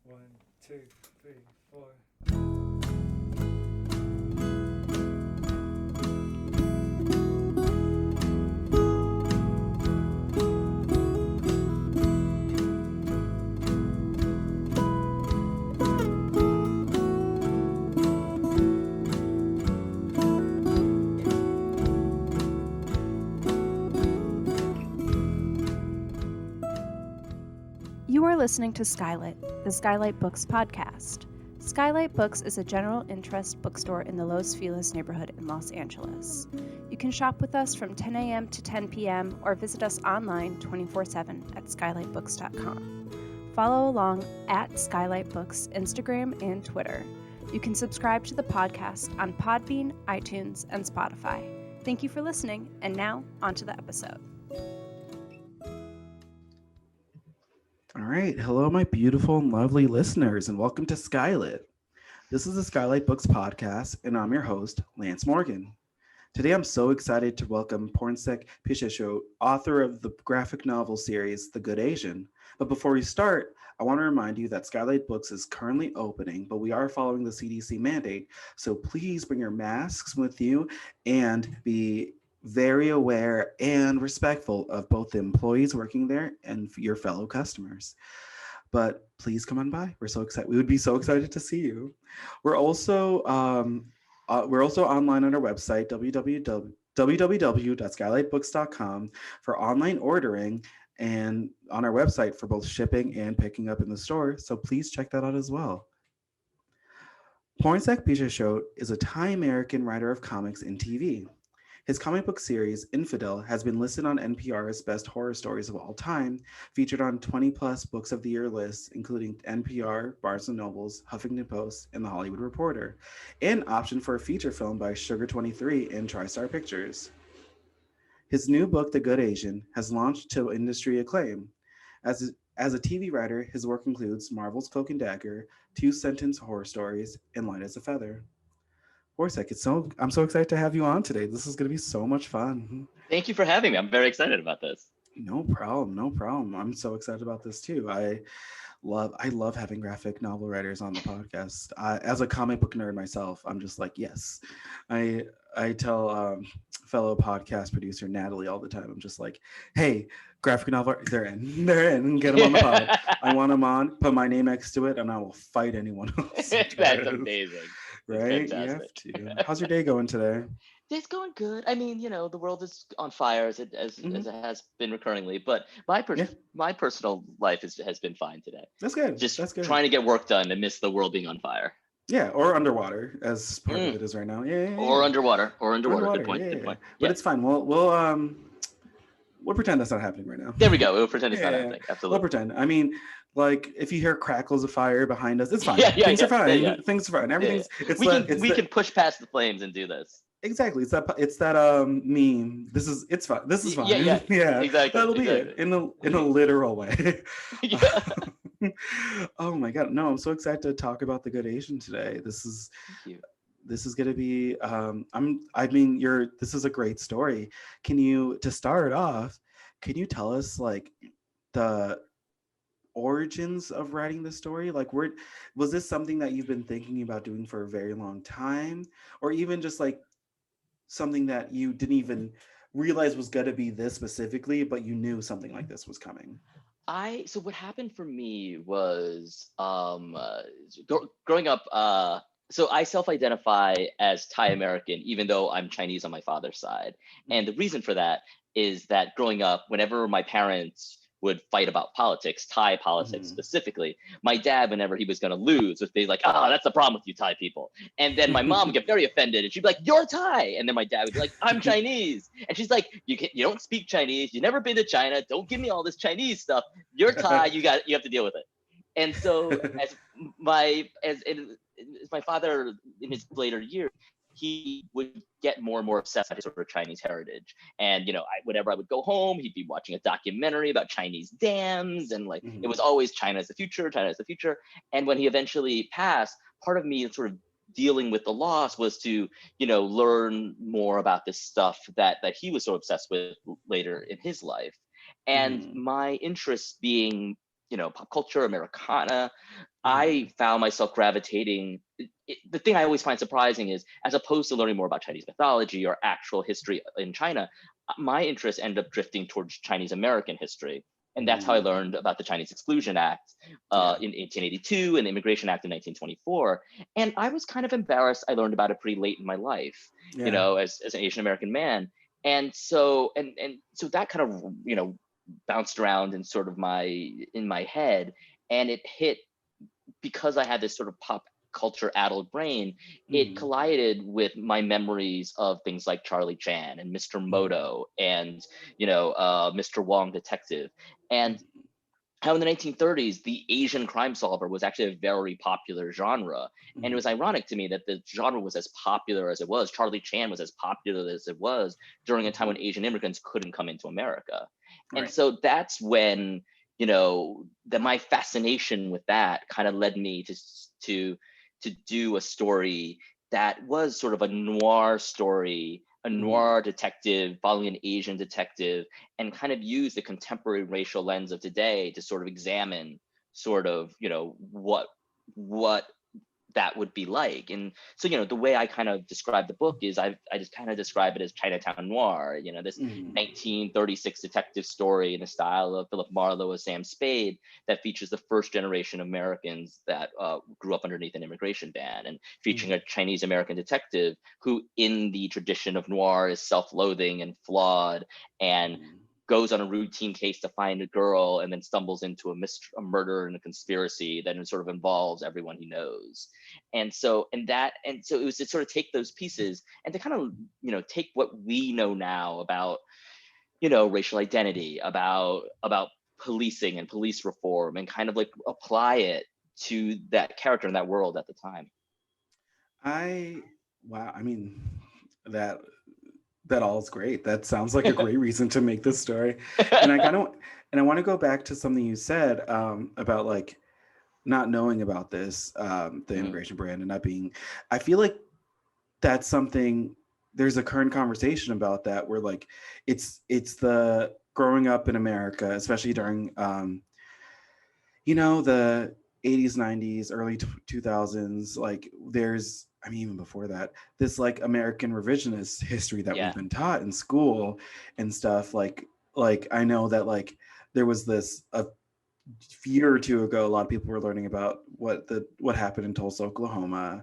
One, two, three, four. You are listening to SKYLIT, the SKYLIT Books podcast. SKYLIT Books is a general interest bookstore in the Los Feliz neighborhood in Los Angeles. You can shop with us from 10 a.m. to 10 p.m. or visit us online 24/7 at skylitbooks.com. Follow along at SKYLIT Books Instagram and Twitter. You can subscribe to the podcast on Podbean, iTunes, and Spotify. Thank you for listening, and now on to the episode. All right. Hello, my beautiful and lovely listeners, and welcome to SKYLIT. This is the SKYLIT Books podcast, and I'm your host, Lance Morgan. Today, I'm so excited to welcome Pornsak Pichetshote, author of the graphic novel series, The Good Asian. But before we start, I want to remind you that SKYLIT Books is currently opening, but we are following the CDC mandate. So please bring your masks with you and be very aware and respectful of both the employees working there and your fellow customers. But please come on by. We're so excited. We would be so excited to see you. We're also online on our website, www.skylitbooks.com, for online ordering, and on our website for both shipping and picking up in the store. So please check that out as well. Pornsak Pichetshote is a Thai American writer of comics and TV. His comic book series, Infidel, has been listed on NPR's Best Horror Stories of All Time, featured on 20-plus Books of the Year lists, including NPR, Barnes & Noble's, Huffington Post, and The Hollywood Reporter, and optioned for a feature film by Sugar 23 and TriStar Pictures. His new book, The Good Asian, has launched to industry acclaim. As a TV writer, his work includes Marvel's Cloak and Dagger, Two-Sentence Horror Stories, and Light as a Feather. Pornsak, I'm so excited to have you on today. This is going to be so much fun. Thank you for having me. I'm very excited about this. No problem. I'm so excited about this too. I love having graphic novel writers on the podcast. As a comic book nerd myself, I'm just like, yes. I tell fellow podcast producer Natalie all the time. I'm just like, hey, graphic novel, they're in. Get them on the pod. I want them on. Put my name next to it, and I will fight anyone else. That's amazing. Right? You have to. How's your day going today? It's going good. I mean, the world is on fire as it has been recurringly, but my personal life has been fine today. That's good. Just trying to get work done and miss the world being on fire. Yeah, or underwater, as part of it is right now. Yeah. Or underwater. Good point. But it's fine. We'll pretend that's not happening right now. There we go. We'll pretend it's not happening. Absolutely. We'll pretend. I mean, like, if you hear crackles of fire behind us, it's fine. Things are fine. Yeah. Things are fine. Everything's. We can push past the flames and do this. Exactly. It's that meme. It's fine. This is fine. Yeah. Exactly. That'll be it in a literal way. Yeah. Oh my God. No, I'm so excited to talk about The Good Asian today. This is going to be this is a great story. To start off, can you tell us like the origins of writing the story? Like, was this something that you've been thinking about doing for a very long time, or even just like something that you didn't even realize was going to be this specifically, but you knew something like this was coming? So what happened for me was growing up. So I self-identify as Thai American, even though I'm Chinese on my father's side. And the reason for that is that growing up, whenever my parents would fight about politics, Thai politics specifically, my dad, whenever he was going to lose, would be like, that's the problem with you Thai people. And then my mom would get very offended and she'd be like, you're Thai. And then my dad would be like, I'm Chinese. And she's like, you don't speak Chinese. You've never been to China. Don't give me all this Chinese stuff. You're Thai. You have to deal with it. And so as my father in his later years, he would get more and more obsessed with sort of Chinese heritage. And, whenever I would go home, he'd be watching a documentary about Chinese dams. And it was always China is the future. And when he eventually passed, part of me sort of dealing with the loss was to, learn more about this stuff that he was so obsessed with later in his life. And my interests being, pop culture, Americana, I found myself gravitating. The thing I always find surprising is, as opposed to learning more about Chinese mythology or actual history in China, my interest ended up drifting towards Chinese American history. And that's how I learned about the Chinese Exclusion Act in 1882 and the Immigration Act in 1924. And I was kind of embarrassed. I learned about it pretty late in my life, you know, as an Asian American man. And so so that kind of, you know, bounced around in sort of in my head, and it hit because I had this sort of pop culture addled brain. It collided with my memories of things like Charlie Chan and Mr. Moto and, you know, Mr. Wong Detective, and how in the 1930s the Asian crime solver was actually a very popular genre. And it was ironic to me that the genre was as popular as it was. Charlie Chan was as popular as it was during a time when Asian immigrants couldn't come into America. And so that's when, you know, that my fascination with that kind of led me to do a story that was sort of a noir story, a noir detective following an Asian detective, and kind of use the contemporary racial lens of today to sort of examine sort of, you know, what that would be like. And so, you know, the way I kind of describe the book is I just kind of describe it as Chinatown noir, you know, this 1936 detective story in the style of Philip Marlowe as Sam Spade that features the first generation Americans that grew up underneath an immigration ban, and featuring a Chinese American detective who, in the tradition of noir, is self-loathing and flawed and goes on a routine case to find a girl, and then stumbles into a murder and a conspiracy that sort of involves everyone he knows. And so it was to sort of take those pieces and to kind of, you know, take what we know now about, you know, racial identity, about policing and police reform, and kind of like apply it to that character in that world at the time. Wow, I mean, that all is great. That sounds like a great reason to make this story. And I want to go back to something you said about like not knowing about this, the immigration brand, and not being, I feel like that's something, there's a current conversation about that where like it's the growing up in America, especially during you know, the 80s, 90s, early 2000s, like there's, I mean, even before that, this like American revisionist history that we've been taught in school and stuff. Like I know that like there was this a year or two ago, a lot of people were learning about what happened in Tulsa, Oklahoma.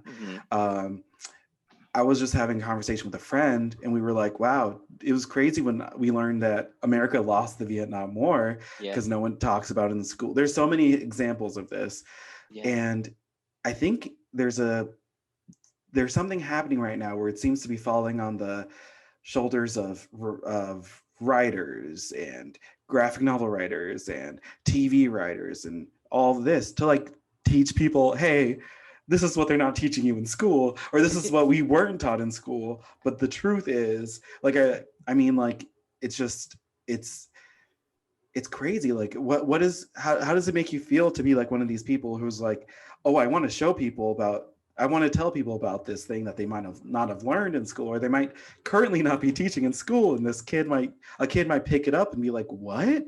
I was just having a conversation with a friend, and we were like, wow, it was crazy when we learned that America lost the Vietnam War because no one talks about it in school. There's so many examples of this. And I think there's something happening right now where it seems to be falling on the shoulders of writers and graphic novel writers and TV writers and all of this to like teach people, hey, this is what they're not teaching you in school, or this is what we weren't taught in school. But the truth is, like, I mean, like, it's just, it's crazy. Like, how does it make you feel to be like one of these people who's like, oh, I want to tell people about this thing that they might have not have learned in school, or they might currently not be teaching in school. And a kid might pick it up and be like, what?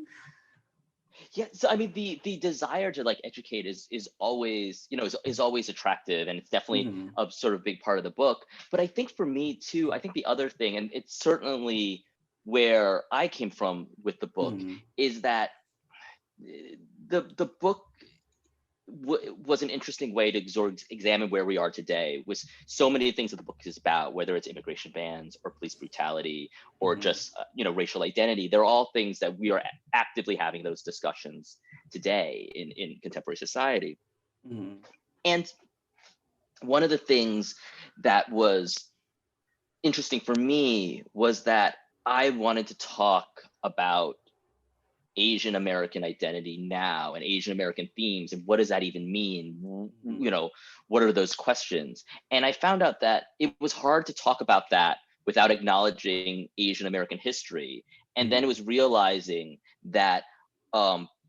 Yeah, so I mean, the desire to like educate is always, you know, is always attractive, and it's definitely a sort of big part of the book. But I think for me too, I think the other thing, and it's certainly where I came from with the book, is that the book was an interesting way to sort of examine where we are today, with so many things that the book is about, whether it's immigration bans or police brutality or just you know, racial identity. They're all things that we are actively having those discussions today in contemporary society. And one of the things that was interesting for me was that I wanted to talk about Asian American identity now and Asian American themes, and what does that even mean? You know, what are those questions? And I found out that it was hard to talk about that without acknowledging Asian American history. And then it was realizing that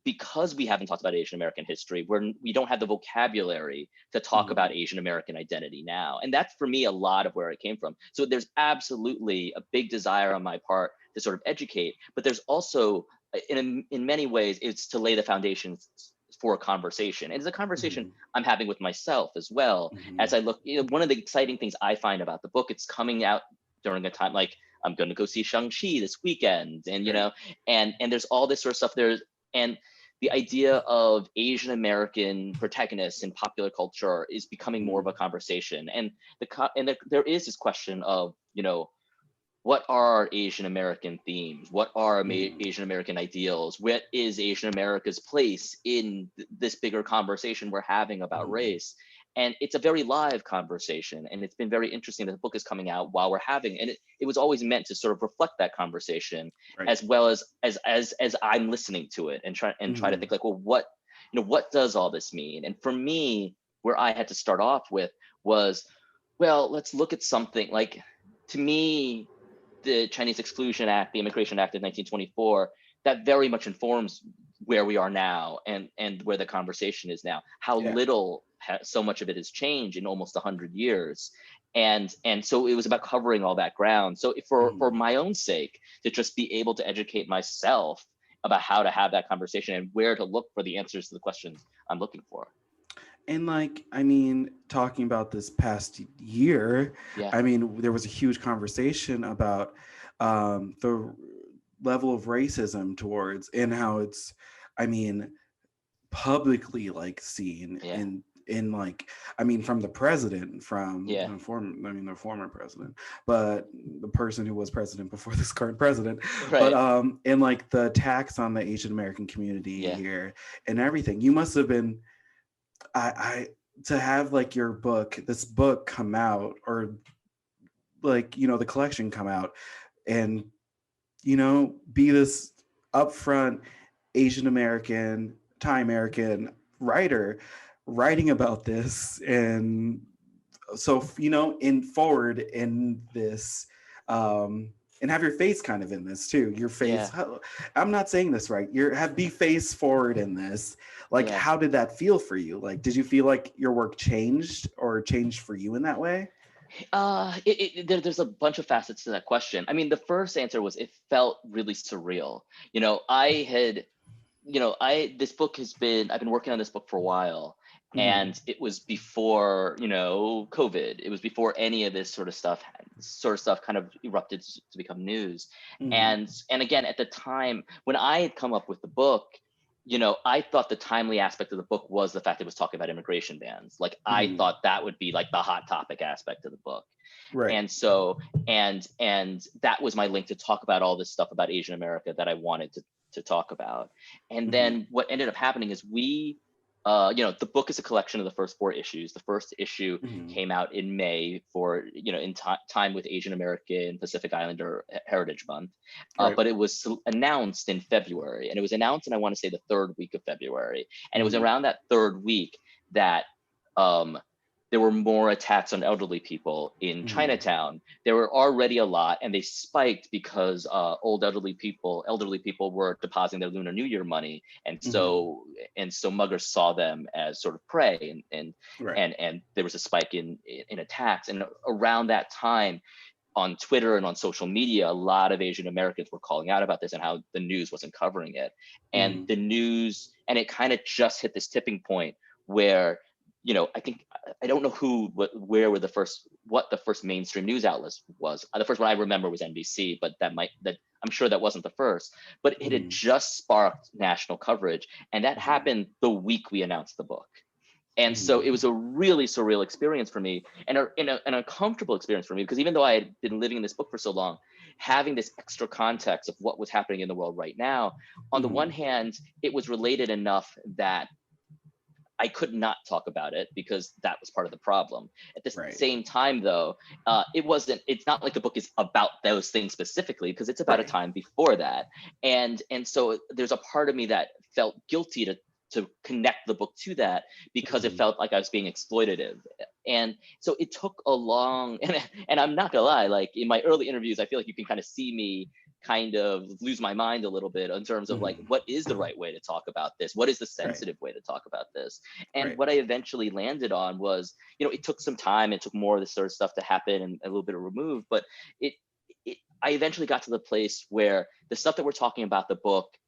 because we haven't talked about Asian American history, we don't have the vocabulary to talk about Asian American identity now. And that's, for me, a lot of where it came from. So there's absolutely a big desire on my part to sort of educate, but there's also, in many ways, it's to lay the for a conversation. And it's a conversation Mhm. I'm having with myself as well. Mhm. As I look, one of the exciting things I find about the book, it's coming out during a time like I'm going to go see Shang-Chi this weekend, and Right. and there's all this sort of stuff there. And the idea of Asian American protagonists in popular culture is becoming more of a conversation. And there is this question of, what are Asian American themes? What are Mhm. Asian American ideals? What is Asian America's place in this bigger conversation we're having about Mhm. race? And it's a very live conversation. And it's been very interesting that the book is coming out while we're having, and it was always meant to sort of reflect that conversation, Right. as well as I'm listening to it and try to Mhm. think like, well, what does all this mean? And for me, where I had to start off with was, well, let's look at something like, to me, the Chinese Exclusion Act, the Immigration Act of 1924, that very much informs where we are now and where the conversation is now. How Yeah. little so much of it has changed in almost 100 years, and so it was about covering all that ground. So for Mhm. my own sake, to just be able to educate myself about how to have that conversation and where to look for the answers to the questions I'm looking for. And like, I mean, talking about this past year, Yeah, I mean, there was a huge conversation about the level of racism towards and how it's, I mean, publicly like seen yeah, in like, I mean, from the president, from yeah, the former, I mean, the former president, but the person who was president before this current president, but right, and like the attacks on the Asian American community yeah, here and everything. You must have been, I to have like this book come out, or like, the collection come out, and be this upfront Asian American, Thai American writer writing about this. And so, in forward in this, and have your face kind of in this too. Your face, yeah, I'm not saying this right. Be face forward in this. Like, yeah. how did that feel for you? Like, did you feel like your work changed or changed for you in that way? There's a bunch of facets to that question. I mean, the first answer was it felt really surreal. I had, this book I've been working on this book for a while, Mhm. and it was before, COVID. It was before any of this sort of stuff kind of erupted to become news. Mhm. And again, at the time when I had come up with the book, I thought the timely aspect of the book was the fact it was talking about immigration bans. Like, I Mhm. thought that would be like the hot topic aspect of the book. Right. And so, and that was my link to talk about all this stuff about Asian America that I wanted to talk about. And Mhm. then what ended up happening is the book is a collection of the first 4 issues. The first issue Mhm. came out in May for, in time with Asian American Pacific Islander Heritage Month. Right. But it was announced in February, and it was announced in, I want to say, the third week of February. And it was Mhm. around that third week that um, there were more attacks on elderly people in Mhm. Chinatown. There were already a lot, and they spiked because elderly people were depositing their Lunar New Year money, and Mhm. so muggers saw them as sort of prey, and Right. and and there was a spike in attacks. And around that time, on Twitter and on social media, a lot of Asian Americans were calling out about this and how the news wasn't covering it. And Mhm. the news, and it kind of just hit this tipping point where, I think, I don't know what the first mainstream news outlet was. The first one I remember was NBC, but I'm sure that wasn't the first. But it had Mhm. just sparked national coverage, and that Mhm. happened the week we announced the book. And so Mhm. it was a really surreal experience for me, and an uncomfortable experience for me, because even though I had been living in this book for so long, having this extra context of what was happening in the world right now, on the one Mhm. hand, it was related enough that I could not talk about it because that was part of the problem. At the Right. same time, though, it's not like the book is about those things specifically, because it's about a Right. time before that. And so there's a part of me that felt guilty to connect the book to that, because it Mhm. felt like I was being exploitative. And so it took a long, and I'm not gonna lie, like in my early interviews, I feel like you can kind of see me kind of lose my mind a little bit in terms of like, Mhm. what is the right way to talk about this? What is the Right. sensitive way to talk about this? And Right. what I eventually landed on was, it took some time, it took more of this sort of stuff to happen and a little bit of remove, but it, I eventually got to the place where the stuff that we're talking about the book,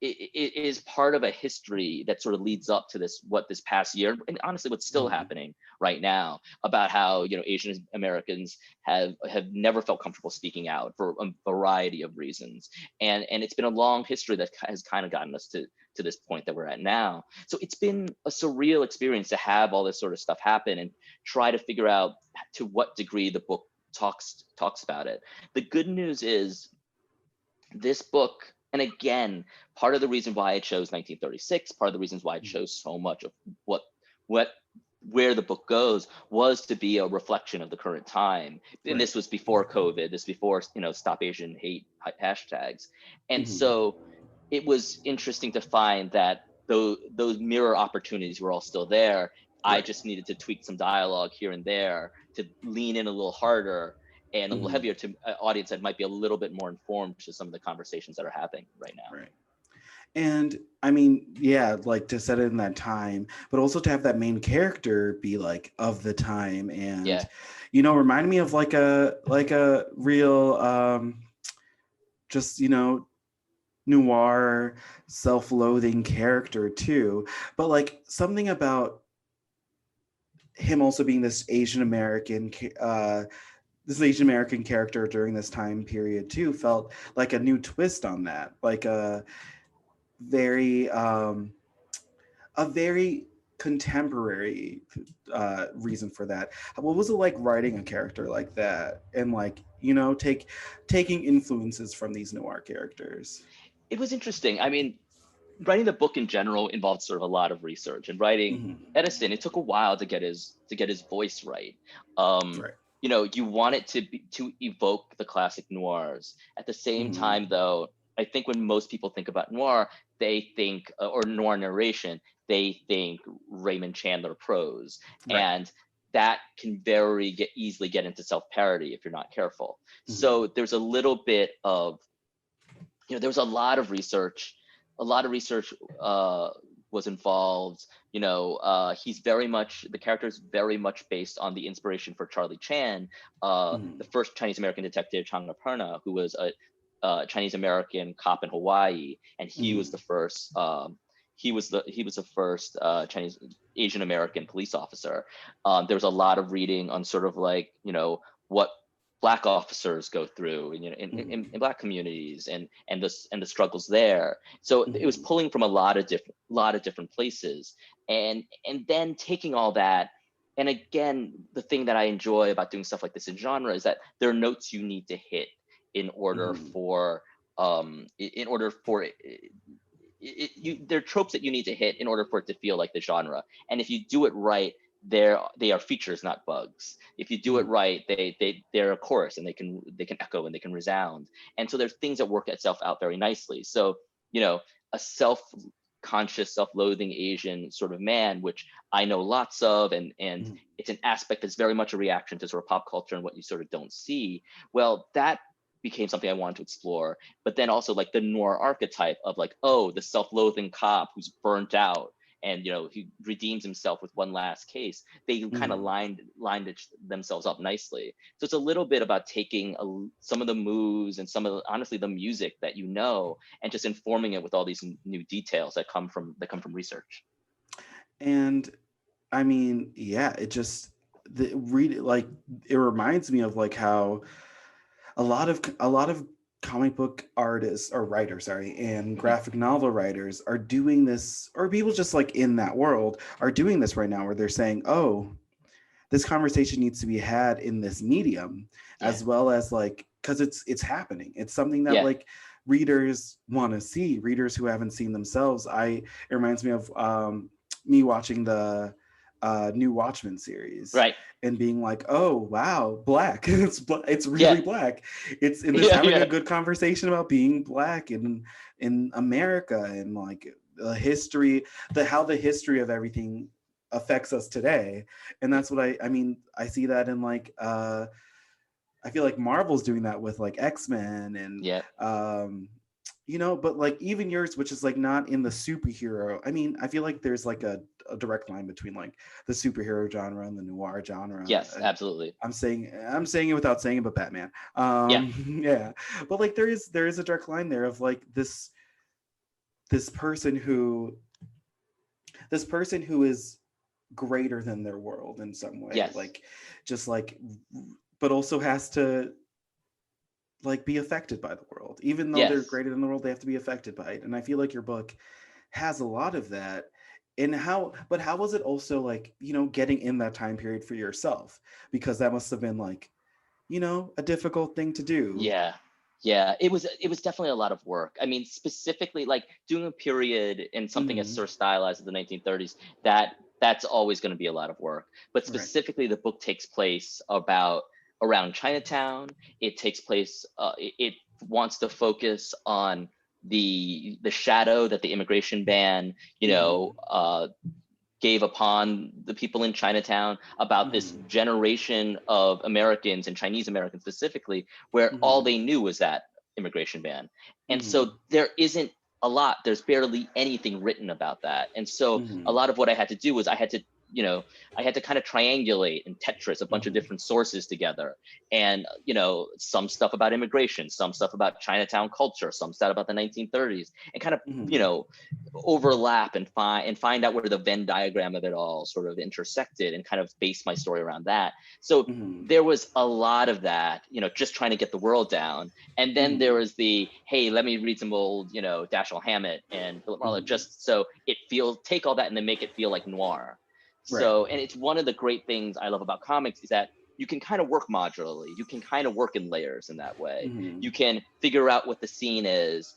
it is part of a history that sort of leads up to this past year, and honestly what's still happening right now, about how Asian Americans have never felt comfortable speaking out for a variety of reasons, and it's been a long history that has kind of gotten us to this point that we're at now. So it's been a surreal experience to have all this sort of stuff happen and try to figure out to what degree the book talks about it. The good news is this book, and again, part of the reason why I chose 1936, part of the reasons why I chose so much of where the book goes, was to be a reflection of the current time. And this was before COVID, this before Stop Asian Hate hashtags. And so it was interesting to find that those mirror opportunities were all still there. I just needed to tweak some dialogue here and there to lean in a little harder and a little heavier to an audience that might be a little bit more informed to some of the conversations that are happening right now. Right. And I mean, yeah, like to set it in that time, but also to have that main character be like of the time and, remind me of like a real, just, noir, self-loathing character too. But like something about him also being this Asian American character during this time period too felt like a new twist on that, like a very contemporary reason for that. What was it like writing a character like that and like taking influences from these noir characters? It was interesting. I mean, writing the book in general involved sort of a lot of research, and writing Edison, it took a while to get his voice right. You want it to evoke the classic noirs. At the same time, though, I think when most people think about noir, they think, or noir narration, they think Raymond Chandler prose, and that can easily get into self-parody if you're not careful. So there's a little bit of, there was a lot of research. Was involved. The character is very much based on the inspiration for Charlie Chan, the first Chinese American detective, Changaparna, who was a Chinese American cop in Hawaii, and he was the first. He was the first Chinese Asian American police officer. There was a lot of reading on sort of like what Black officers go through, in Black communities and the struggles there. So it was pulling from a lot of different places, and then taking all that. And again, the thing that I enjoy about doing stuff like this in genre is that there are notes you need to hit in order for there are tropes that you need to hit in order for it to feel like the genre. And if you do it right, they are features, not bugs. If you do it right, they're a chorus, and they can echo and they can resound. And so there's things that work itself out very nicely. So a self-conscious, self-loathing Asian sort of man, which I know lots of, and it's an aspect that's very much a reaction to sort of pop culture and what you sort of don't see. Well, that became something I wanted to explore. But then also like the noir archetype of like, the self-loathing cop who's burnt out, and he redeems himself with one last case. They kind of lined themselves up nicely. So it's a little bit about taking some of the moves and some of honestly the music that and just informing it with all these new details that come from research. And I mean, yeah, it just it reminds me of like how a lot of comic book artists or writers, and graphic novel writers are doing this, or people just like in that world are doing this right now, where they're saying, this conversation needs to be had in this medium, as well as like, because it's happening. It's something that like readers want to see, readers who haven't seen themselves. It reminds me of me watching the new Watchmen series, and being like, oh wow, Black. it's really Black. It's having a good conversation about being Black in America, and like the history, how the history of everything affects us today. And that's what I mean, I see that in like I feel like Marvel's doing that with like X-Men and but like even yours, which is like not in the superhero. I mean, I feel like there's like a direct line between like the superhero genre and the noir genre. Yes, absolutely. I'm saying it without saying it, but Batman. But like there is a direct line there of like this this person who is greater than their world in some way, Yes. like just like, but also has to like be affected by the world. Even though they're Yes. greater than the world, they have to be affected by it. And I feel like your book has a lot of that. And how was it also like, you know, getting in that time period for yourself? Because that must have been like, you know, a difficult thing to do. Yeah. Yeah, it was definitely a lot of work. I mean, specifically like doing a period in something as sort of stylized as the 1930s, that's always going to be a lot of work. But Right. specifically, the book takes place around Chinatown. It takes place. It wants to focus on the shadow that the immigration ban, gave upon the people in Chinatown, about this generation of Americans, and Chinese Americans specifically, where all they knew was that immigration ban. And so there isn't there's barely anything written about that. And so a lot of what I had to do was I had to kind of triangulate and Tetris a bunch of different sources together. And, some stuff about immigration, some stuff about Chinatown culture, some stuff about the 1930s, and kind of, overlap and find out where the Venn diagram of it all sort of intersected, and kind of base my story around that. So there was a lot of that, just trying to get the world down. And then there was the, hey, let me read some old, Dashiell Hammett and Philip Marlowe, just so take all that and then make it feel like noir. So, and it's one of the great things I love about comics is that you can kind of work modularly. You can kind of work in layers in that way. You can figure out what the scene is,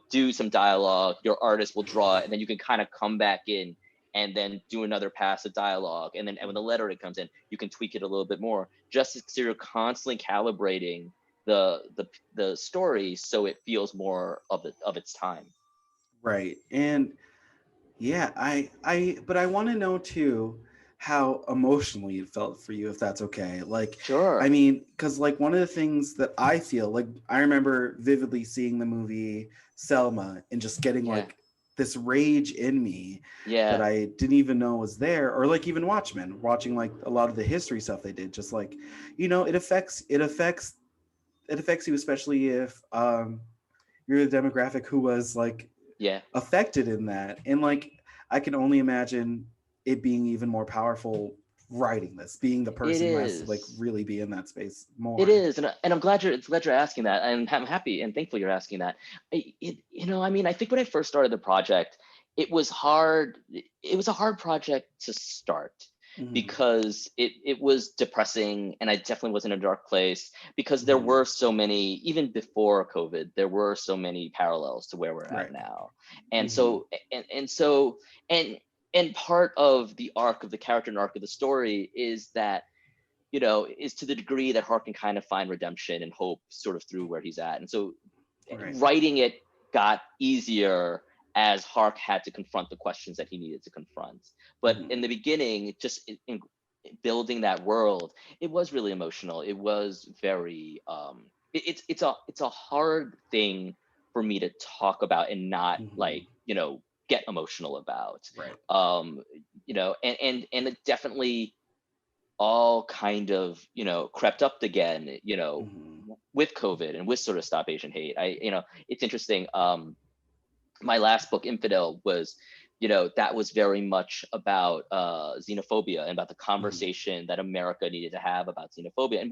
do some dialogue, your artist will draw it, and then you can kind of come back in and then do another pass of dialogue. And then when the letter comes in, you can tweak it a little bit more, just so you're constantly calibrating the story so it feels more of its time. Right. And yeah, but I want to know too how emotionally it felt for you, if that's okay. Like, Sure. I mean, because like one of the things that I feel like, I remember vividly seeing the movie Selma and just getting like this rage in me that I didn't even know was there, or like even watching like a lot of the history stuff they did, just like, it affects you, especially if you're the demographic who was like affected in that. And like I can only imagine it being even more powerful writing this, being the person who has to like really be in that space more. It is, and I'm glad you're asking that, and I'm happy and thankful you're asking that. I think when I first started the project, it was hard. It was a hard project to start because it was depressing, and I definitely was in a dark place because there were so many, even before COVID, there were so many parallels to where we're at now. And so and part of the arc of the character and arc of the story is that, is to the degree that Hark can kind of find redemption and hope sort of through where he's at. And so writing it got easier as Hark had to confront the questions that he needed to confront. But in the beginning, just in building that world, it was really emotional. It was very, it's a hard thing for me to talk about and not get emotional about. And it definitely all kind of, crept up again, with COVID and with sort of Stop Asian Hate. It's interesting. My last book, Infidel, was, that was very much about xenophobia and about the conversation that America needed to have about xenophobia and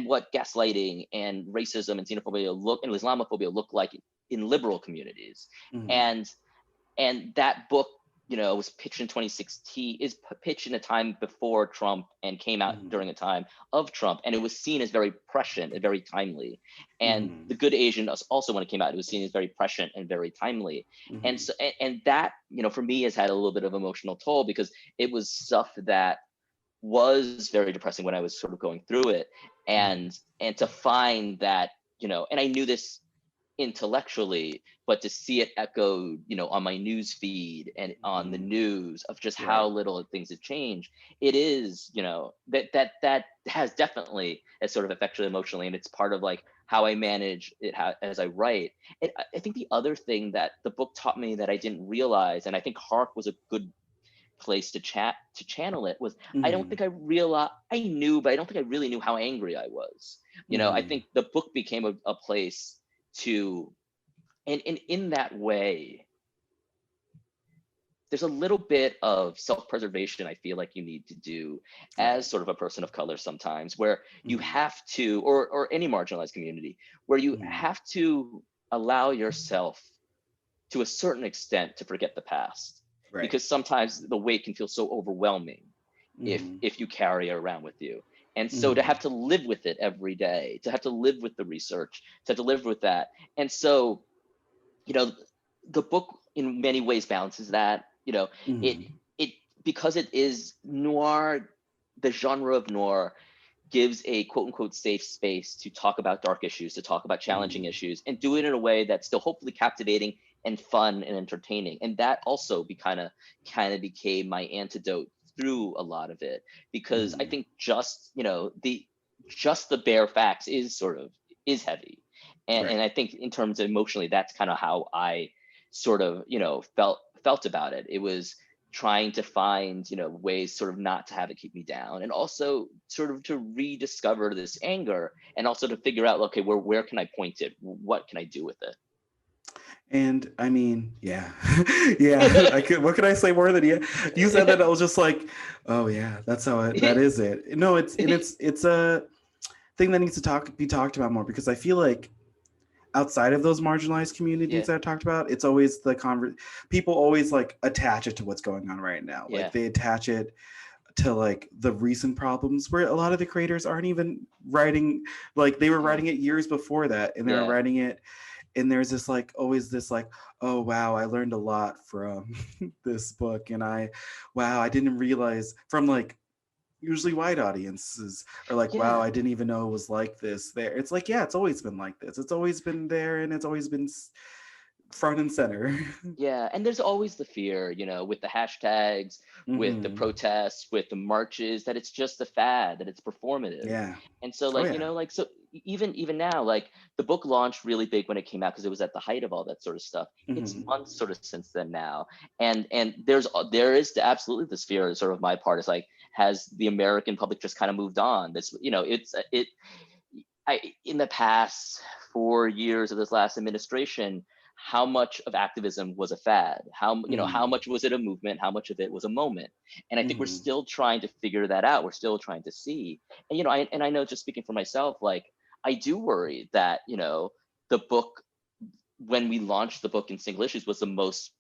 what gaslighting and racism and xenophobia and Islamophobia look like in liberal communities. And that book, was pitched in 2016, is pitched in a time before Trump and came out during a time of Trump. And it was seen as very prescient and very timely. And The Good Asian also, when it came out, it was seen as very prescient and very timely. And so, and that, for me has had a little bit of emotional toll because it was stuff that was very depressing when I was sort of going through it. And to find that, and I knew this intellectually, but to see it echoed, on my news feed and on the news of just how little things have changed, it is, that has definitely sort of affected emotionally, and it's part of like how I manage it as I write. I think the other thing that the book taught me that I didn't realize, and I think Hark was a good place to channel it, was I don't think I realized, I knew, but I don't think I really knew how angry I was. I think the book became a place to And in that way, there's a little bit of self-preservation I feel like you need to do Right. as sort of a person of color sometimes, where you Mhm. have to, or any marginalized community, where you Mhm. have to allow yourself to a certain extent to forget the past, Right. because sometimes the weight can feel so overwhelming Mhm. if you carry it around with you. And so to Mhm. have to live with it every day, to have to live with the research, to have to live with that. And so, you know, the book in many ways balances that. It Mhm. it because it is noir, the genre of noir gives a quote unquote safe space to talk about dark issues, to talk about challenging Mhm. issues, and do it in a way that's still hopefully captivating and fun and entertaining. And that also kind of became my antidote through a lot of it, because I Mhm. think just the bare facts is heavy. And Right. I think in terms of emotionally, that's kind of how I sort of, felt about it. It was trying to find ways sort of not to have it keep me down, and also sort of to rediscover this anger, and also to figure out, okay, where can I point it, what can I do with And I mean, yeah, yeah. I it. could. What could I say more than yeah? You said that I was just like, oh yeah, that's how it. That is it. No, it's a thing that needs to be talked about more, because I feel like outside of those marginalized communities Yeah, that I talked about, it's always people always like attach it to what's going on right now. Like yeah, they attach it to like the recent problems, where a lot of the creators aren't even writing, like they were yeah, writing it years before that, and they were yeah, writing it, and there's this like always this like, oh wow, I learned a lot from this book, and I didn't realize, from like usually white audiences are like, wow, yeah. I didn't even know it was like this there. It's like, yeah, it's always been like this, it's always been there, and it's always been front and center. Yeah, and there's always the fear, with the hashtags, with the Hmm. protests, with the marches, that it's just a fad, that it's performative. Yeah. And so, Oh like, yeah. so even now, like, the book launched really big when it came out because it was at the height of all that sort of stuff. It's Hmm. months sort of since then now, and there is absolutely this fear, sort of my part, is like, has the American public just kind of moved on? In the past 4 years of this last administration, how much of activism was a fad? How Hmm. much was it a movement? How much of it was a moment? And I think we're Hmm. still trying to figure that out. We're still trying to see. And I know, just speaking for myself, like, I do worry that the book, when we launched the book in single issues, was the most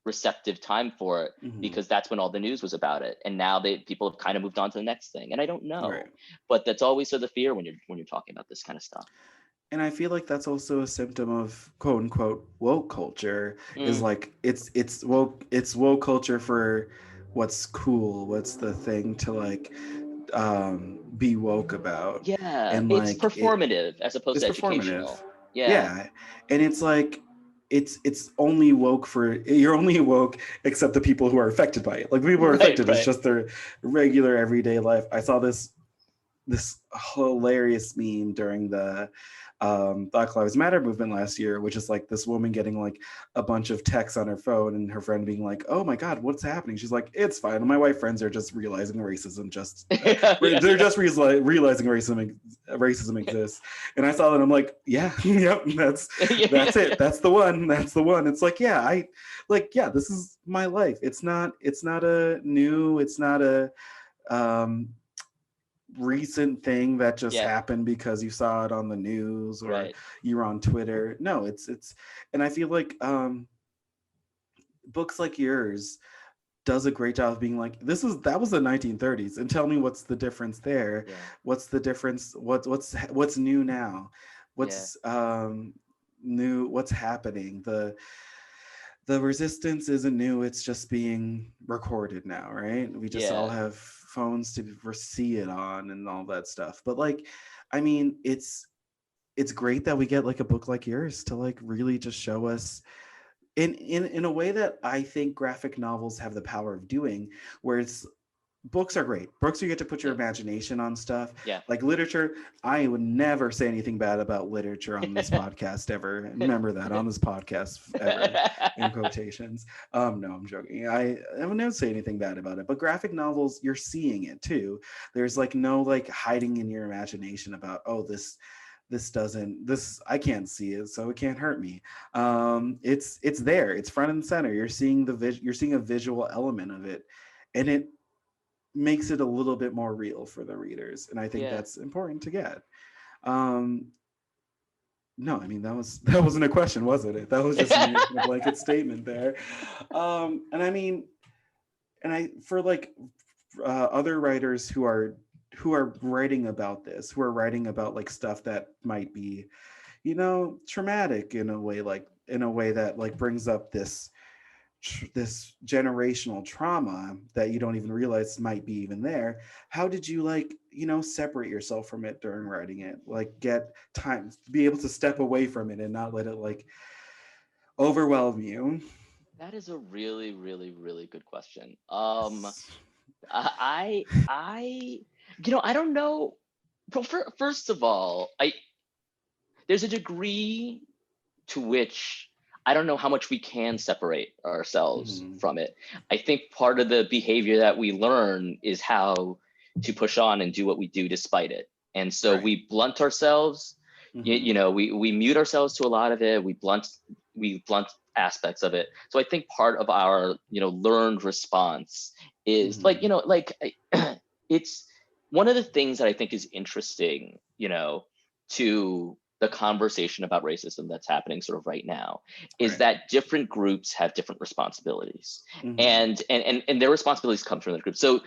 receptive time for it, Hmm. because that's when all the news was about it, and now people have kind of moved on to the next thing, and I don't Right. know. But that's always sort of the fear when you're talking about this kind of stuff. And I feel like that's also a symptom of quote unquote woke culture, is Mm, like it's woke culture for what's cool, what's the thing to like be woke about. yeah, And it's like performative as opposed it's to performative. educational. Yeah, Yeah. And it's like it's only woke for, you're only woke except the people who are affected by it. Like people who are right, affected, it's right. just their regular everyday life. I saw this hilarious meme during the Black Lives Matter movement last year, which is like this woman getting like a bunch of texts on her phone, and her friend being like, "Oh my God, what's happening?" She's like, "It's fine. My white friends are just realizing racism. Yeah, yeah, They're yeah. just realizing racism exists." And I saw that, I'm like, "Yeah, yep, Yeah, yeah, that's it. yeah. That's the one. That's the one." It's like, yeah, this is my life. It's not a new. It's not a um recent thing that just Yeah, happened because you saw it on the news or right. you were on Twitter. No, it's and I feel like books like yours does a great job of being like, that was the 1930s, and tell me what's the difference there. Yeah, What's the difference? What's new now? yeah, What's new? What's happening? The resistance isn't new, it's just being recorded now, right? We just all yeah, have phones to see it on and all that stuff. But like, I mean, it's great that we get like a book like yours to like really just show us in a way that I think graphic novels have the power of doing, where it's books are great. Books, you get to put your yeah, imagination on stuff. yeah. Like literature, I would never say anything bad about literature on this podcast ever. Remember that, on this podcast ever, in quotations. No, I'm joking. I would never say anything bad about it. But graphic novels, you're seeing it too. There's like no like hiding in your imagination about, oh, I can't see it, so it can't hurt me. It's there, it's front and center. You're seeing you're seeing a visual element of it, and it makes it a little bit more real for the readers, and I think Yeah. that's important to get. um no, I mean, that wasn't a question, wasn't it? That was just me making a blanket statement there. And I mean, and I for like other writers who are writing about this, who are writing about like stuff that might be, traumatic in a way, that like brings up this generational trauma that you don't even realize might be even there. How did you separate yourself from it during writing it, like get time to be able to step away from it and not let it like overwhelm you? That is a really, really, really good question. I I don't know. But first of all, there's a degree to which I don't know how much we can separate ourselves Mhm. from it. I think part of the behavior that we learn is how to push on and do what we do despite it. And so Right. we blunt ourselves. Mhm. We mute ourselves to a lot of it. We blunt aspects of it. So I think part of our learned response is Mhm. it's one of the things that I think is interesting, to the conversation about racism that's happening sort of right now, is Right. that different groups have different responsibilities, Mhm. and their responsibilities come from the group. So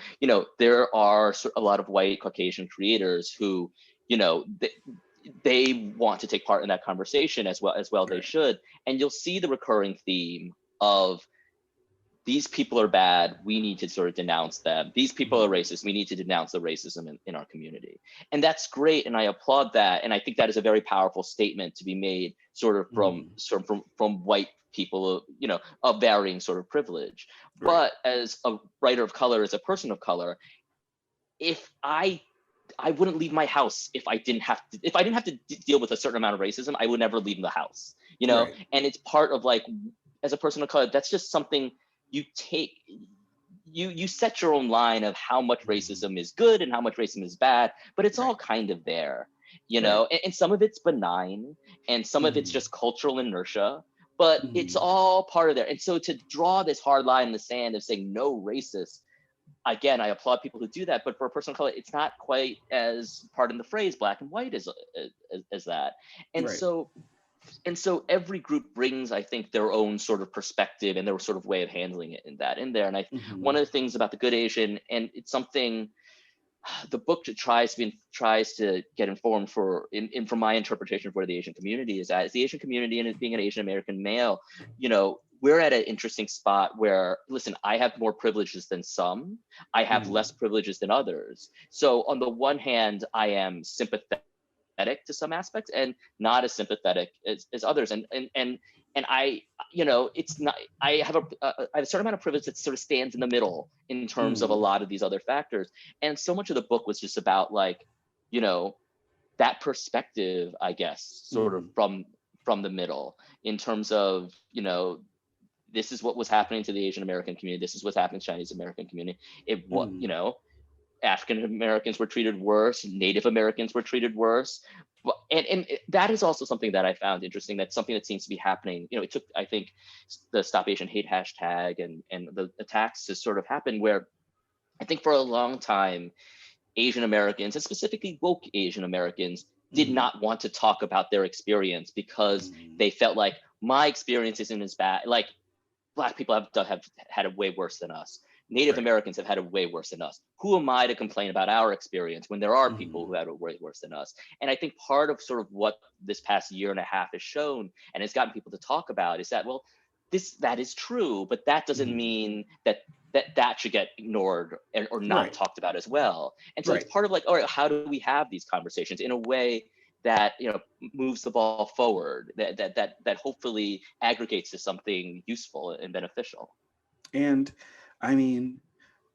there are a lot of white Caucasian creators who, you know, they, they want to take part in that conversation as well they Right. should, and you'll see the recurring theme of these people are bad, we need to sort of denounce them. These people are Mhm. racist, we need to denounce the racism in our community. And that's great, and I applaud that. And I think that is a very powerful statement to be made Mhm. from white people, of varying sort of privilege. Right. But as a writer of color, as a person of color, if I wouldn't leave my house if I didn't have to deal with a certain amount of racism, I would never leave the house, Right. and it's part of, like, as a person of color, that's just something you take you set your own line of how much Mhm. racism is good and how much racism is bad, but it's all Right. kind of there, Right. and some of it's benign and some of it's Mhm. just cultural inertia, but it's Mhm. all part of there. And so to draw this hard line in the sand of saying no racist, again, I applaud people who do that, but for a person of color, it's not quite as, pardon the phrase, black and white as that. And Right. so every group brings, I think, their own sort of perspective and their sort of way of handling it in there. And one Mhm. of the things about the Good Asian, and it's something the book tries to get informed from my interpretation of where the Asian community is at. Is the Asian community, and being an Asian American male, we're at an interesting spot where, listen, I have more privileges than some, I have less Mhm. privileges than others. So on the one hand, I am sympathetic to some aspects and not as sympathetic as others, and I, it's not, I have a certain amount of privilege that sort of stands in the middle in terms of a Mhm. lot of these other factors. And so much of the book was just about, like, you know that perspective, I guess, sort of Mhm. from the middle, in terms of, this is what was happening to the Asian American community, this is what's happening to Chinese American community. It what Mhm. African Americans were treated worse, Native Americans were treated worse. But, and that is also something that I found interesting. That's something that seems to be happening. It took, I think, the Stop Asian Hate hashtag and the attacks to sort of happen, where I think for a long time, Asian Americans, and specifically woke Asian Americans, did Mhm. not want to talk about their experience because Mhm. they felt like, my experience isn't as bad. Like, Black people have had it way worse than us. Native Right. Americans have had it way worse than us. Who am I to complain about our experience when there are people who Mhm. had it way worse than us? And I think part of sort of what this past year and a half has shown, and has gotten people to talk about, is that, well, that is true, but that doesn't Mhm. mean that should get ignored, or not Right. talked about as well. And so it's Right. part of, like, all right, how do we have these conversations in a way that moves the ball forward, that hopefully aggregates to something useful and beneficial. And I mean,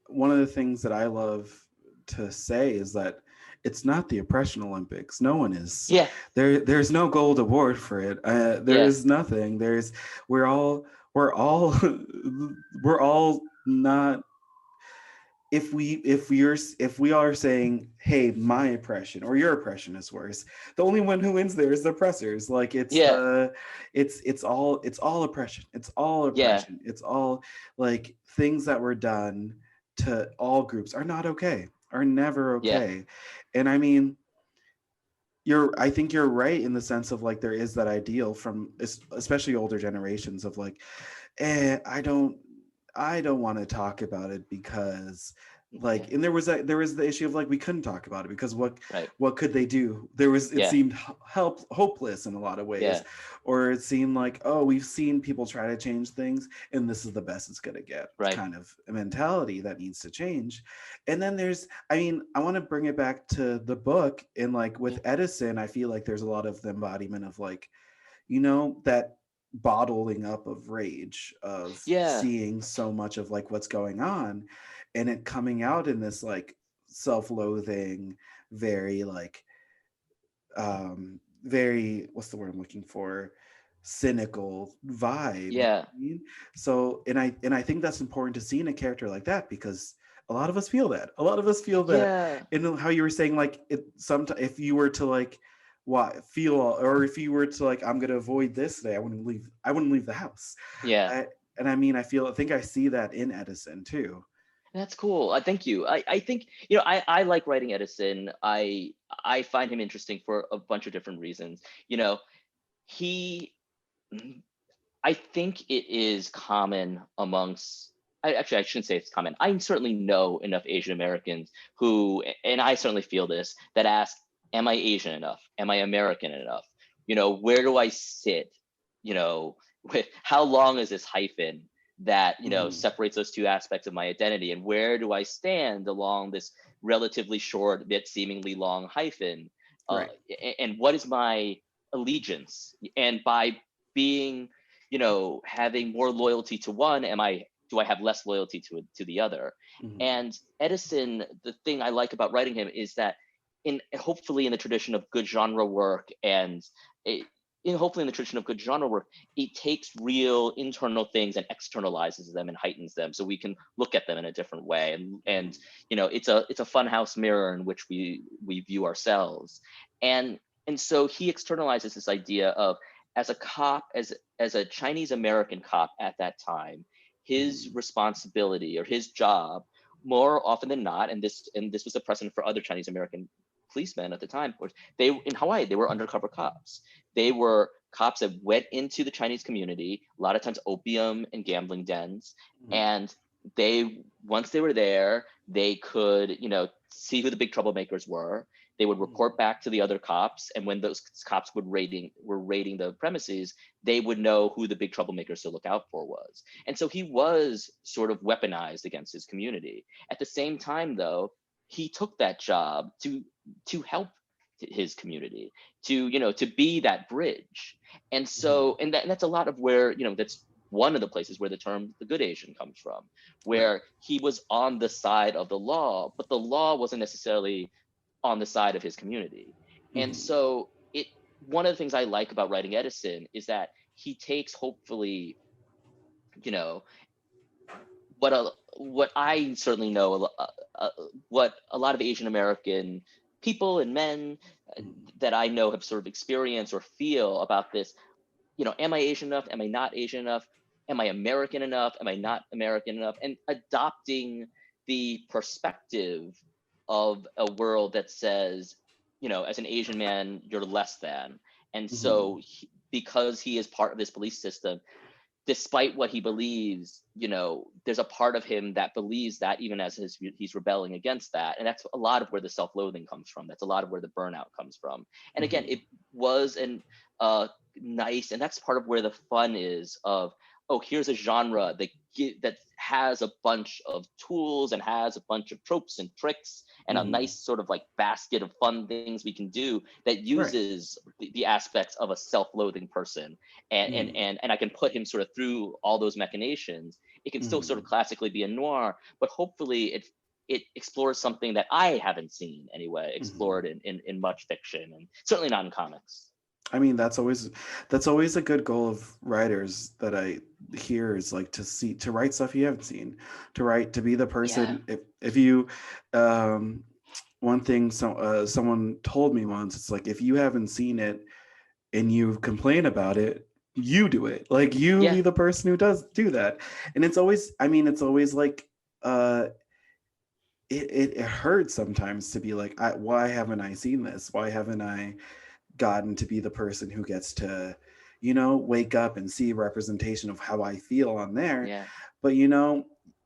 one of the things that I love to say is that it's not the oppression Olympics. No one is Yeah, there. There's no gold award for it. There yeah, is nothing. We're all we're all we're all not. if we are saying, hey, my oppression or your oppression is worse, the only one who wins there is the oppressors. Like Yeah, it's all oppression. It's all yeah, oppression. It's all like things that were done to all groups are not okay, are never yeah, okay. And I mean, I think you're right in the sense of like there is that ideal from especially older generations of like, I don't want to talk about it because yeah, like, and there was the issue of like we couldn't talk about it because what right, what could they do? It yeah, seemed hopeless in a lot of ways, yeah, or it seemed like, oh, we've seen people try to change things and this is the best it's gonna get, right, kind of a mentality that needs to change. And then I mean, I want to bring it back to the book, and like yeah, with Edison, I feel like there's a lot of the embodiment of like, that bottling up of rage of yeah, seeing so much of like what's going on, and it coming out in this like self-loathing, very like very, what's the word I'm looking for, cynical vibe, you know yeah, what I mean? So, and I think that's important to see in a character like that, because a lot of us feel that. yeah. And how you were saying like, it sometimes if you were to like or if you were to like, I'm gonna avoid this today, I wouldn't leave the house. Yeah. And I mean, I think I see that in Edison too. That's cool. Thank you. I think, I like writing Edison. I find him interesting for a bunch of different reasons. He, I think it is common amongst, I shouldn't say it's common. I certainly know enough Asian Americans who, and I certainly feel this, that ask, am I Asian enough? Am I American enough? Where do I sit? With how long is this hyphen that, Mhm. separates those two aspects of my identity? And where do I stand along this relatively short, bit seemingly long hyphen? Right. And what is my allegiance? And by being, having more loyalty to one, do I have less loyalty to the other? Mhm. And Edison, the thing I like about writing him is that, hopefully in the tradition of good genre work, and it, hopefully in the tradition of good genre work, it takes real internal things and externalizes them and heightens them, so we can look at them in a different way. And Mhm. it's a funhouse mirror in which we view ourselves. And so he externalizes this idea of, as a cop, as a Chinese American cop at that time, his Mhm. responsibility or his job, more often than not, and this was a precedent for other Chinese American policemen at the time, was they in Hawaii, they were undercover cops. They were cops that went into the Chinese community, a lot of times opium and gambling dens, Mhm. and once they were there, they could, see who the big troublemakers were. They would report Mhm. back to the other cops, and when those cops were raiding the premises, they would know who the big troublemakers to look out for was. And so he was sort of weaponized against his community. At the same time, though, he took that job to help his community, to be that bridge. And Mhm. so, and that's a lot of where, that's one of the places where the term the good Asian comes from, Right. where he was on the side of the law, but the law wasn't necessarily on the side of his community. And Mhm. so, one of the things I like about writing Edison is that he takes, hopefully, you know what I certainly know, what a lot of Asian American people and men, Mhm. that I know, have sort of experienced or feel about this. Am I Asian enough? Am I not Asian enough? Am I American enough? Am I not American enough? And adopting the perspective of a world that says, as an Asian man, you're less than. And Mhm. so, because he is part of this police system, despite what he believes, there's a part of him that believes that, even as he's rebelling against that. And that's a lot of where the self-loathing comes from. That's a lot of where the burnout comes from. And again, Mhm. it was an nice, and that's part of where the fun is of, oh, here's a genre that has a bunch of tools and has a bunch of tropes and tricks and a Mhm. nice sort of like basket of fun things we can do that Right. uses the aspects of a self-loathing person, and and Mhm. and and I can put him sort of through all those machinations. It can still sort of Mhm. classically be a noir, but hopefully it explores something that I haven't seen anyway Mhm. explored in much fiction, and certainly not in comics. I mean, that's always a good goal of writers that I hear is like to write stuff you haven't seen, to be the Yeah. person. If you, um, one thing someone told me once, it's like if you haven't seen it and you complain about it, you do it. Like you Yeah. be the person who does do that. And it's always, I mean, it's always like, uh, it hurts sometimes to be like, why haven't I seen this? Why haven't I gotten to be the person who gets to, wake up and see representation of how I feel on there? Yeah. But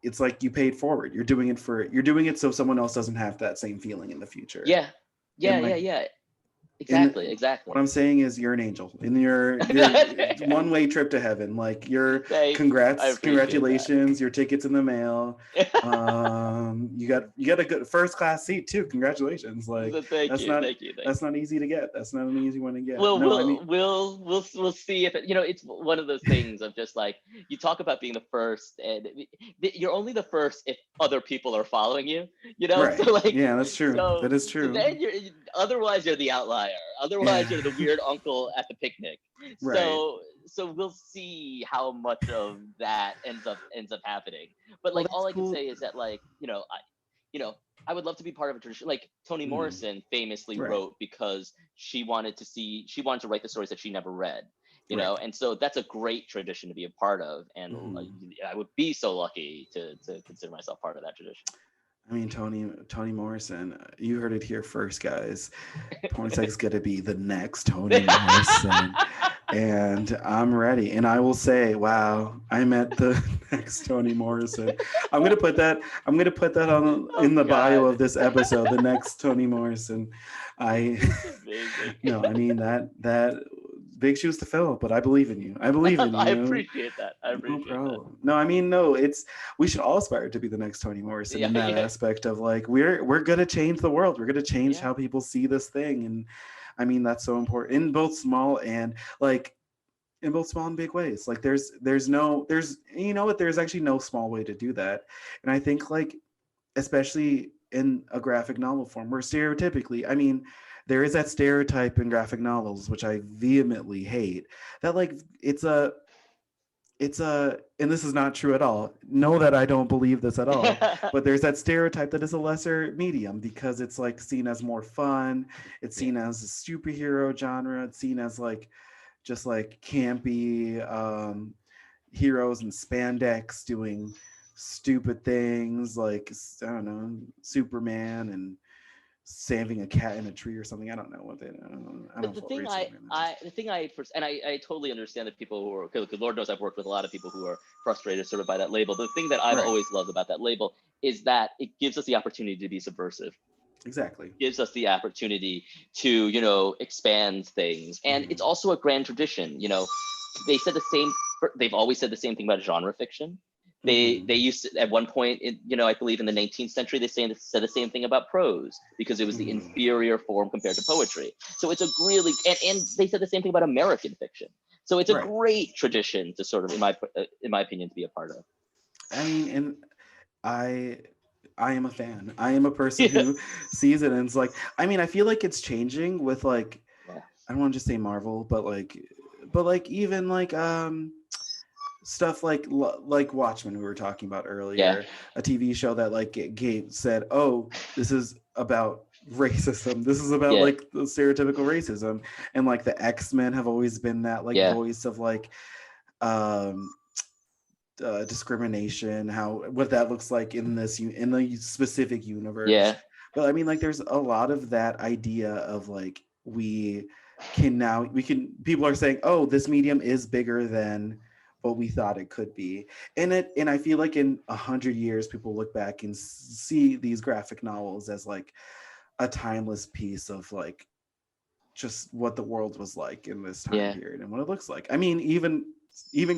it's like you paid forward. You're doing it so someone else doesn't have that same feeling in the future. Yeah. Yeah. And Yeah. like, Yeah. and Exactly. what Exactly. I'm saying is you're an angel and you're one way trip to heaven. Like Thank you. I appreciate that. congratulations, your ticket's in the mail. You got a good first class seat too. Congratulations. Like So thank that's you. not Thank you. Thank that's you. not easy to get. That's not an easy one to get. Well, No, I mean, we'll see if it, it's one of those things of just like you talk about being the first, and you're only the first if other people are following you. So right. like, Yeah, that's true. so That is so true. then otherwise you're the outlier. Otherwise Yeah. you're the weird uncle at the picnic. Right. So we'll see how much of that ends up happening. But Well, like that's all I can cool. say is that like you know I would love to be part of a tradition. Like Toni Mm, Morrison famously right. wrote because she wanted to write the stories that she never read, Right. and so that's a great tradition to be a part of, and Mhm. I would be so lucky to consider myself part of that tradition. I mean, Toni Morrison. You heard it here first, guys. Pornsek's gonna be the next Toni Morrison, and I'm ready. And I will say, wow, I met the next Toni Morrison. I'm gonna put that. I'm gonna put that on Oh in the bio God, of this episode. The next Toni Morrison. I that's amazing. no, I mean that big shoes to fill, but I believe in you. I believe in I you. appreciate that. I No appreciate that. problem. No, I mean, no, we should all aspire to be the next Toni Morrison Yeah, in that yeah, aspect of like we're gonna change the world. We're gonna change yeah, how people see this thing. And I mean that's so important in both small and like in both small and big ways. Like there's you know what, there's actually no small way to do that. And I think like especially in a graphic novel form where stereotypically, I mean, there is that stereotype in graphic novels which I vehemently hate, that like it's a and this is not true at all, know that I don't believe this at all, but there's that stereotype that is a lesser medium because it's like seen as more fun, it's yeah, seen as a superhero genre, it's seen as like just like campy heroes in spandex doing stupid things like I don't know, Superman and saving a cat in a tree or something. I don't know what they I the, don't the know what thing read I, Superman is. I the thing I and I totally understand that people who are, because Lord knows I've worked with a lot of people who are frustrated sort of by that label. The thing that I've Right. always loved about that label is that it gives us the opportunity to be subversive, Exactly. gives us the opportunity to expand things, and it's Hmm. also a grand tradition. They said the same, they've always said the same thing about genre fiction. They Hmm. used to, at one point I believe in the 19th century, said the same thing about prose because it was the Hmm. inferior form compared to poetry. So it's a really, and they said the same thing about American fiction. So it's a Right. great tradition to sort of, in my opinion, to be a part of. I mean, and I I am a fan. I am a person Yeah. who sees it and it's like, I mean, I feel like it's changing with like, Yeah. I don't want to just say Marvel, but like even like stuff like Watchmen we were talking about Yeah. earlier, a TV show that like Gabe said, "Oh, this is about racism. This is about Yeah. like the stereotypical racism." And like the X-Men have always been that like Yeah. voice of like um discrimination, how what that looks like in in the specific universe. Yeah. But I mean, like, there's a lot of that idea of like we can people are saying, oh, this medium is bigger than what we thought it could be. And I feel like in 100 years, people look back and see these graphic novels as like a timeless piece of like just what the world was like in this time Yeah. period and what it looks like. I mean, even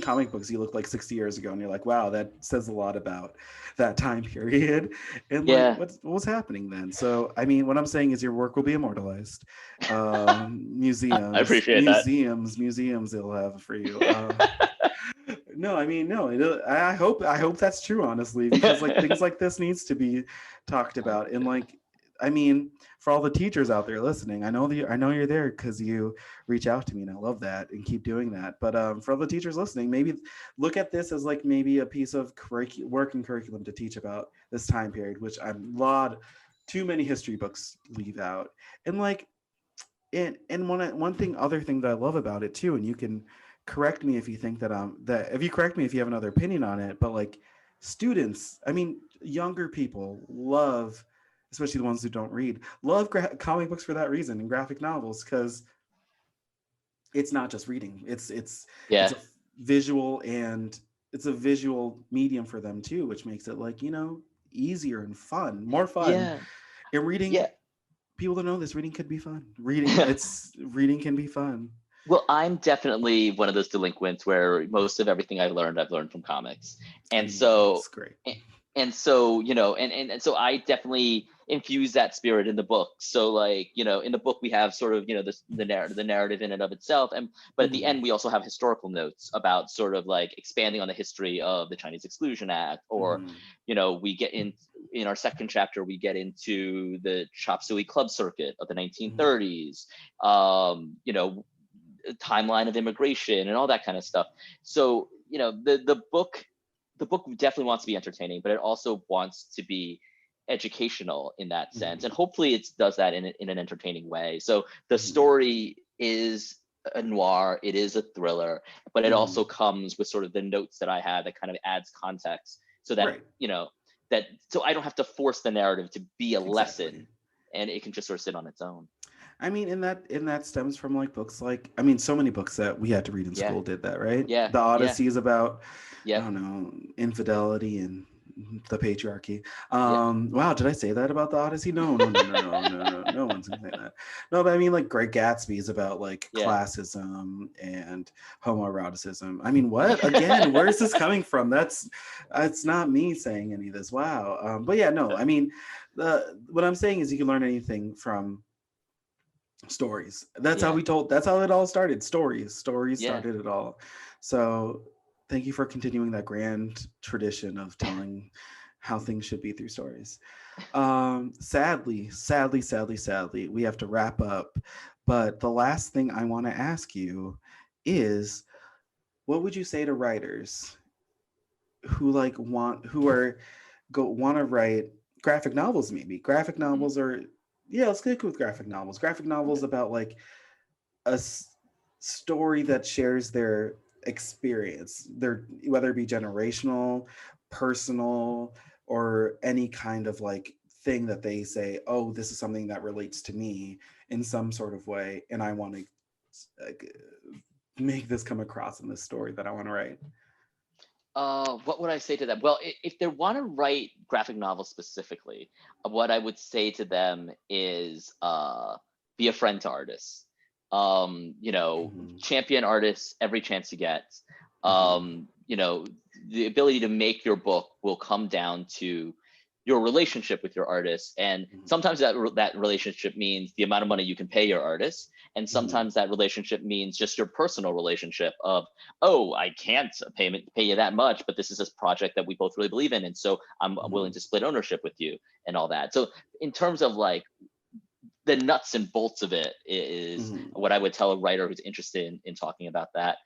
comic books you look like 60 years ago and you're like, wow, that says a lot about that time period and like Yeah. what was happening then. So I mean, what I'm saying is your work will be immortalized. I appreciate that. Museums they'll have for you. No, I mean, no, I hope that's true, honestly, because like things like this needs to be talked about. And like I mean, for all the teachers out there listening, I know you're there because you reach out to me, and I love that, and keep doing that. But for all the teachers listening, maybe look at this as like maybe a piece of working curriculum to teach about this time period, which too many history books leave out. And like, and other thing that I love about it too, and you can correct me if you think if you correct me if you have another opinion on it, but like students, I mean, younger people love, especially the ones who don't read, love comic books for that reason, and graphic novels, because it's not just reading. It's Yeah. a visual, and it's a visual medium for them too, which makes it like, easier and more fun. Yeah. And reading, Yeah. people don't know this, reading could be fun. Reading can be fun. Well, I'm definitely one of those delinquents where most of everything I've learned from comics. And so That's great. and so, and so I definitely infuse that spirit in the book. So like, in the book we have sort of, the narrative in and of itself. But at the end, we also have historical notes about sort of like expanding on the history of the Chinese Exclusion Act, or, we get in our second chapter, we get into the chop suey club circuit of the 1930s, timeline of immigration and all that kind of stuff. So, the book definitely wants to be entertaining, but it also wants to be educational in that sense. And hopefully it does that in an entertaining way. So the story is a noir, it is a thriller, but it also comes with sort of the notes that I have that kind of adds context, so that, so I don't have to force the narrative to be a lesson, and it can just sort of sit on its own. I mean, and that stems from like books like, I mean, so many books that we had to read in school did that, right? Yeah. The Odyssey is about, I don't know, infidelity and the patriarchy. Wow, did I say that about the Odyssey? No, no one's gonna say that. No, but I mean, like, Great Gatsby is about like classism and homoeroticism. I mean, what? Again, where is this coming from? It's not me saying any of this. Wow. But yeah, no, I mean, what I'm saying is you can learn anything from stories. That's how it all started. Stories started it all. So thank you for continuing that grand tradition of telling how things should be through stories. Sadly, we have to wrap up. But the last thing I want to ask you is, what would you say to writers who want to write graphic novels? Maybe graphic novels are, let's stick with graphic novels. Graphic novels about like a story that shares their experience, whether it be generational, personal, or any kind of like thing that they say, oh, this is something that relates to me in some sort of way, and I want to make this come across in this story that I want to write. What would I say to them? Well, if they want to write graphic novels specifically, what I would say to them is be a friend to artists. Champion artists every chance you get. The ability to make your book will come down to your relationship with your artist, and sometimes that relationship means the amount of money you can pay your artist, and sometimes that relationship means just your personal relationship of, oh, I can't pay you that much, but this is this project that we both really believe in, and so I'm willing to split ownership with you and all that. So in terms of like the nuts and bolts of it is what I would tell a writer who's interested in talking about that.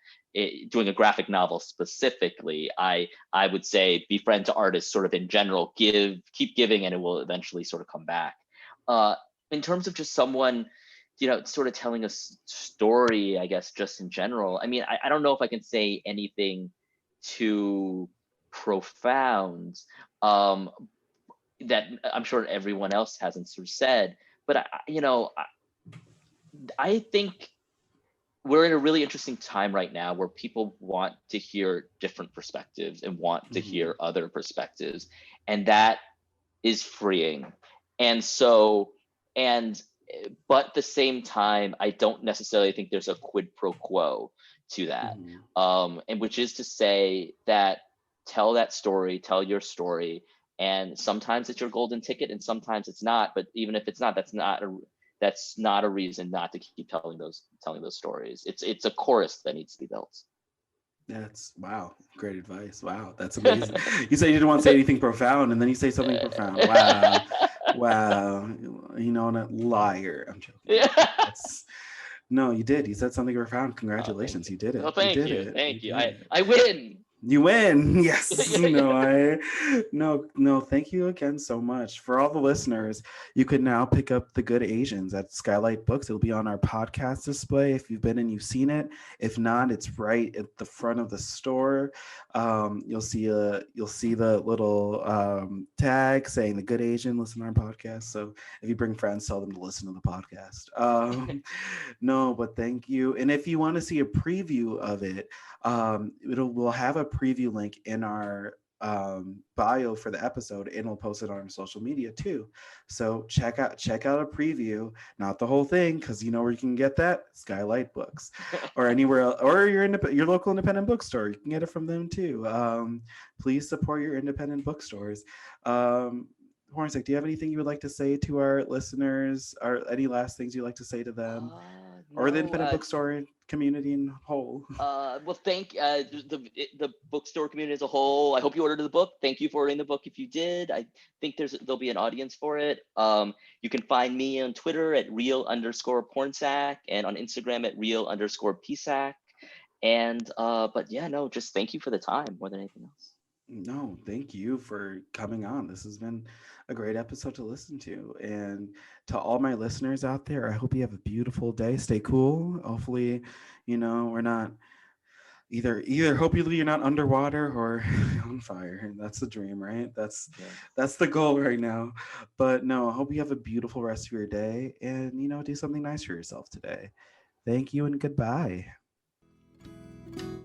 Doing a graphic novel specifically, I would say be friend to artists sort of in general, keep giving, and it will eventually sort of come back. In terms of just someone, sort of telling a story, I guess, just in general, I mean, I don't know if I can say anything too profound that I'm sure everyone else hasn't sort of said. But I think we're in a really interesting time right now where people want to hear different perspectives and want to hear other perspectives, and that is freeing. And so, but at the same time, I don't necessarily think there's a quid pro quo to that, and which is to say that tell your story. And sometimes it's your golden ticket, and sometimes it's not. But even if it's not, that's not a reason not to keep telling those stories. It's a chorus that needs to be built. That's great advice. Wow, that's amazing. You said you didn't want to say anything profound, and then you say something profound. Wow. liar. I'm joking. Yeah. No, you did. You said something profound. Congratulations. You did it. Oh, thank did you. it. Thank you. did it. I win. You win. Yes. No, thank you again so much. For all the listeners, you can now pick up The Good Asians at Skylight Books. It'll be on our podcast display if you've been and you've seen it. If not, it's right at the front of the store. You'll see the little tag saying The Good Asian, listen to our podcast. So if you bring friends, tell them to listen to the podcast. No, but thank you. And if you want to see a preview of it, we'll have a preview link in our bio for the episode, and we'll post it on our social media too. So check out a preview, not the whole thing, because you know where you can get that. Skylight Books, or anywhere else, or your local independent bookstore. You can get it from them too. Please support your independent bookstores. Pornsak, do you have anything you would like to say to our listeners, or any last things you'd like to say to them, or the independent bookstore community in whole? Well, thank the bookstore community as a whole. I hope you ordered the book. Thank you for ordering the book. If you did, I think there'll be an audience for it. You can find me on Twitter at real_pornsak and on Instagram at real_psak. And but yeah, no, just thank you for the time more than anything else. No, thank you for coming on. This has been a great episode to listen to. And to all my listeners out there, I hope you have a beautiful day. Stay cool. Hopefully, we're not either hopefully you're not underwater or on fire. That's the dream, right? That's the goal right now. But no, I hope you have a beautiful rest of your day, and do something nice for yourself today. Thank you and goodbye.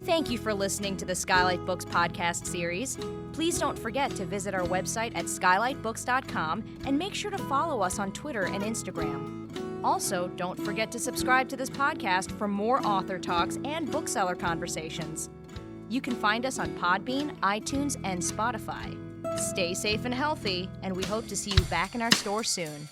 Thank you for listening to the Skylight Books podcast series. Please don't forget to visit our website at skylightbooks.com and make sure to follow us on Twitter and Instagram. Also, don't forget to subscribe to this podcast for more author talks and bookseller conversations. You can find us on Podbean, iTunes, and Spotify. Stay safe and healthy, and we hope to see you back in our store soon.